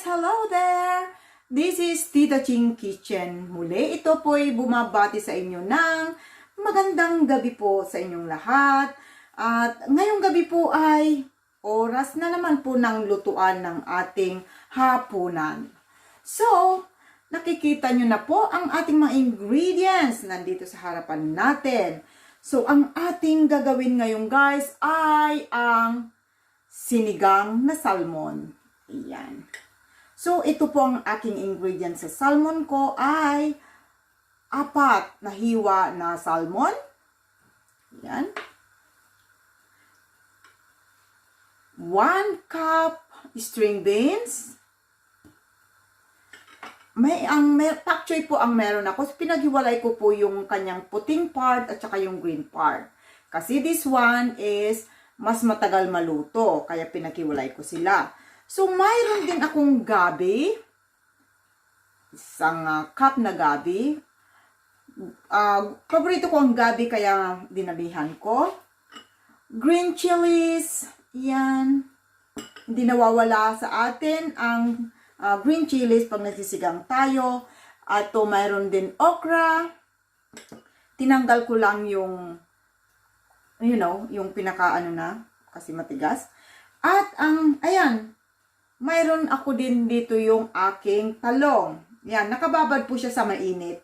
Hello there! This is Tita Ching Kitchen. Muli, ito po'y bumabati sa inyo ng magandang gabi po sa inyong lahat. At ngayong gabi po ay oras na naman po ng lutuan ng ating hapunan. So, nakikita nyo na po ang ating mga ingredients nandito sa harapan natin. So, ang ating gagawin ngayon guys ay ang sinigang na salmon. Ayan. So, ito po ang aking ingredients sa salmon ko ay 4 na hiwa na salmon. Ayan. 1 cup string beans. Pak choy po ang meron ako. Pinaghiwalay ko po yung kanyang puting part at saka yung green part. Kasi this one is mas matagal maluto. Kaya pinaghiwalay ko sila. So, mayroon din akong gabi. Isang cup na gabi. Paborito ko ang gabi kaya dinabihan ko. Green chilies. Yan. Hindi nawawala sa atin ang green chilies pag nagsisigang tayo. At mayroon din okra. Tinanggal ko lang yung, yung pinaka na, kasi matigas. At ayan, mayroon ako din dito yung aking talong. Yan, nakababad po siya sa malamig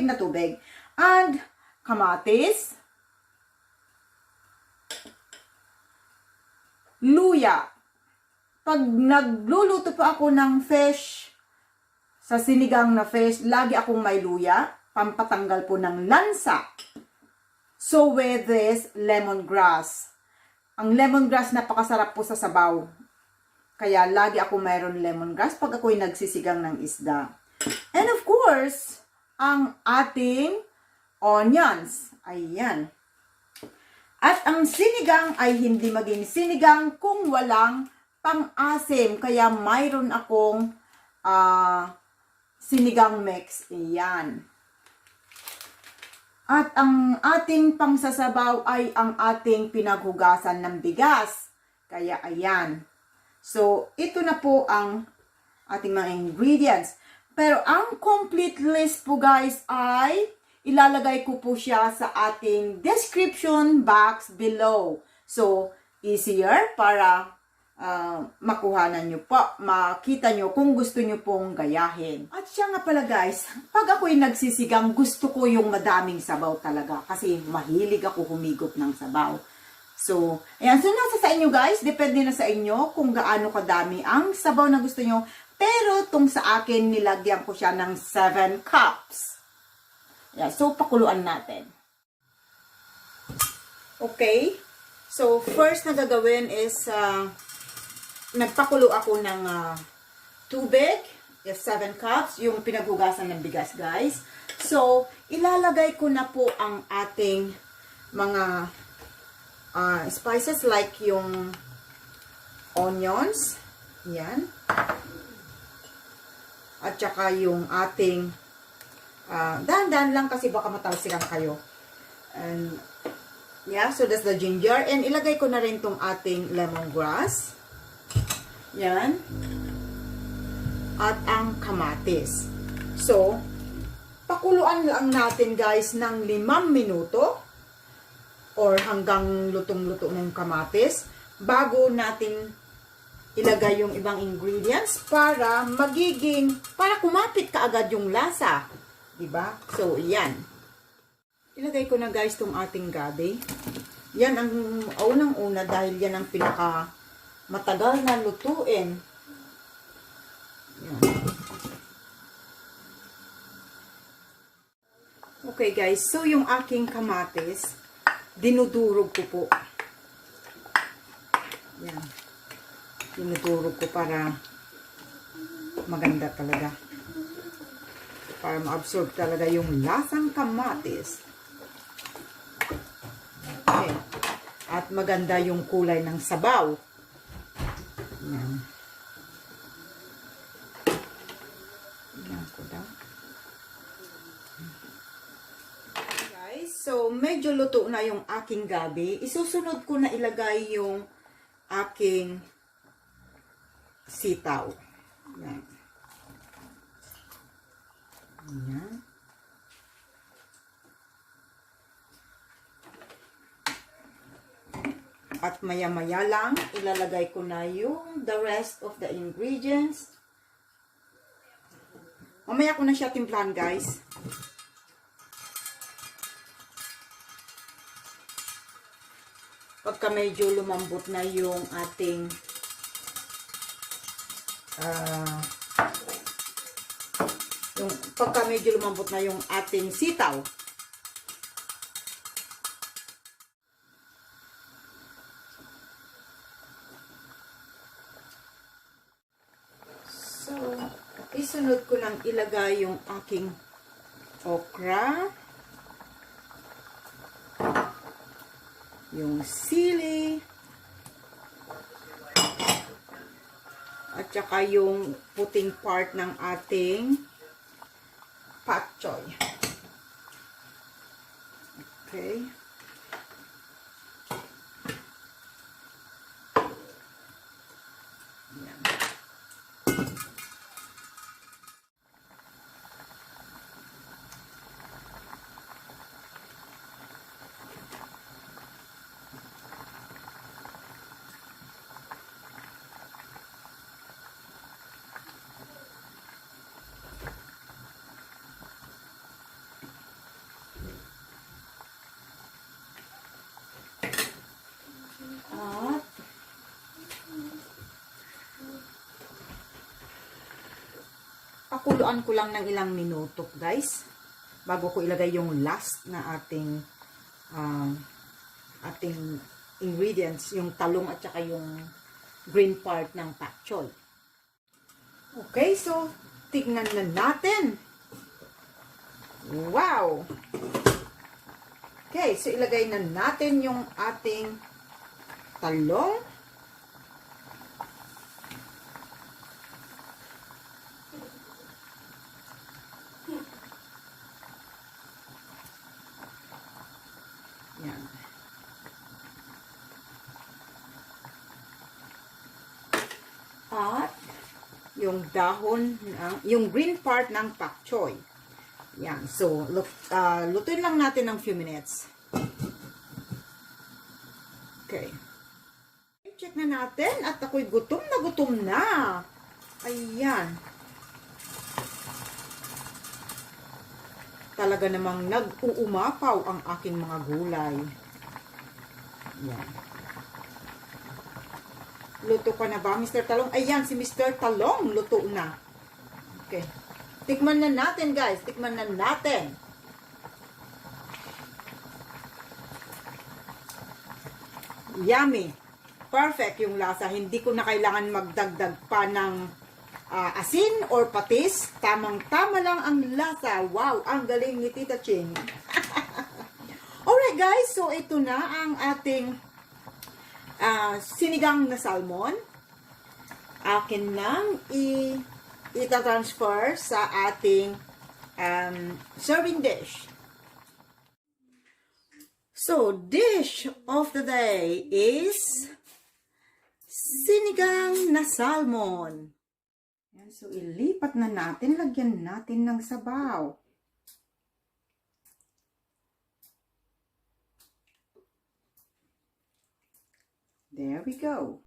na tubig. And kamatis. Luya. Pag nagluluto pa ako ng fish, sa sinigang na fish, lagi akong may luya. Pampatanggal po ng lansa. So with this, lemongrass. Ang lemongrass napakasarap po sa sabaw. Kaya lagi ako mayroon lemongrass pag ako'y nagsisigang ng isda. And of course, ang ating onions. Ayan. At ang sinigang ay hindi maging sinigang kung walang pang-asim. Kaya mayroon akong sinigang mix. Ayan. At ang ating pangsasabaw ay ang ating pinaghugasan ng bigas. Kaya ayan. So, ito na po ang ating mga ingredients. Pero ang complete list po guys ay ilalagay ko po siya sa ating description box below. So, easier para makuhanan nyo po, makita nyo kung gusto nyo pong gayahin. At siya nga pala guys, pag ako'y nagsisigang, gusto ko yung madaming sabaw talaga. Kasi mahilig ako humigop ng sabaw. So, ayan. So, nasa sa inyo guys. Depende na sa inyo kung gaano kadami ang sabaw na gusto nyo. Pero, itong sa akin, nilagyan ko siya ng 7 cups. Ayan. So, pakuluan natin. Okay. So, first na gagawin is, nagpakulo ako ng tubig. Yes, 7 cups. Yung pinaghugasan ng bigas, guys. So, ilalagay ko na po ang ating mga spices like yung onions. Yan. At saka yung ating dahan-dahan lang kasi baka matalsikan kayo. And yeah, so that's the ginger. And ilagay ko na rin tong ating lemongrass. Yan. At ang kamatis. So, pakuluan lang natin guys ng 5 minuto. Or hanggang lutong-luto ng kamatis bago natin ilagay yung ibang ingredients para kumapit kaagad yung lasa. Diba? So, yan. Ilagay ko na guys tong ating gabi. Yan ang unang-una dahil yan ang pinaka matagal na lutuin. Yan. Okay guys, so yung aking kamatis, dinudurog ko po. Yan. Dinudurog ko para maganda talaga. Para ma-absorb talaga yung lasang kamatis. Okay. At maganda yung kulay ng sabaw. Yan. Yan ko daw. So, medyo luto na yung aking gabi. Isusunod ko na ilagay yung aking sitaw. Yan. Yan. At maya-maya lang, ilalagay ko na yung the rest of the ingredients. Mamaya ko na siya timplahan, guys. Pagka medyo lumambot na yung ating pagka medyo lumambot na yung ating sitaw. So, isunod ko nang ilagay yung aking okra, yung sili, at saka yung puting part ng ating pak choy. Okay. Yan. Pakuluan ko lang ng ilang minuto, guys, bago ko ilagay yung last na ating ingredients, yung talong at saka yung green part ng pak choy. Okay, so tignan na natin. Wow! Okay, so ilagay na natin yung ating talong. Yan. At yung dahon, yung green part ng pak choy. Yan. So, lutuin lang natin ng few minutes. Okay. Check na natin at ako'y gutom na gutom na. Ayan. Talaga namang nag-uumapaw ang aking mga gulay. Yan. Luto ka na ba, Mr. Talong? Ayan, si Mr. Talong, luto na. Okay. Tikman na natin, guys. Tikman na natin. Yummy. Perfect yung lasa. Hindi ko na kailangan magdagdag pa ng asin or patis. Tamang-tama lang ang lasa. Wow, ang galing ni Tita Ching. Alright, guys. So, ito na ang ating sinigang na salmon. Akin nang ita-transfer sa ating serving dish. So, dish of the day is sinigang na salmon. Yan, so, ilipat na natin. Lagyan natin ng sabaw. There we go.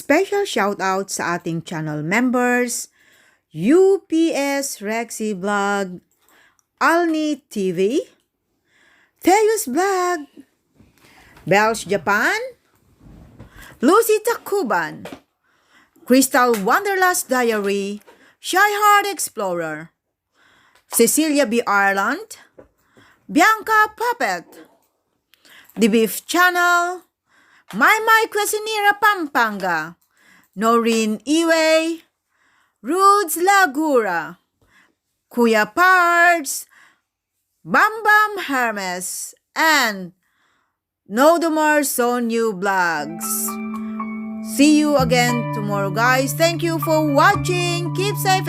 Special shoutout sa ating channel members, UPS Rexy Vlog, Alni TV, Theus Vlog, Bells Japan, Lucy Takuban, Crystal Wanderlust Diary, Shy Heart Explorer, Cecilia B. Ireland, Bianca Puppet, The Beef Channel, My Cuisinera Pampanga, Noreen Iway, Rudes Lagura, Kuya Pards, Bam Hermes, and Nodomar Sonyu Vlogs. See you again tomorrow, guys. Thank you for watching. Keep safe.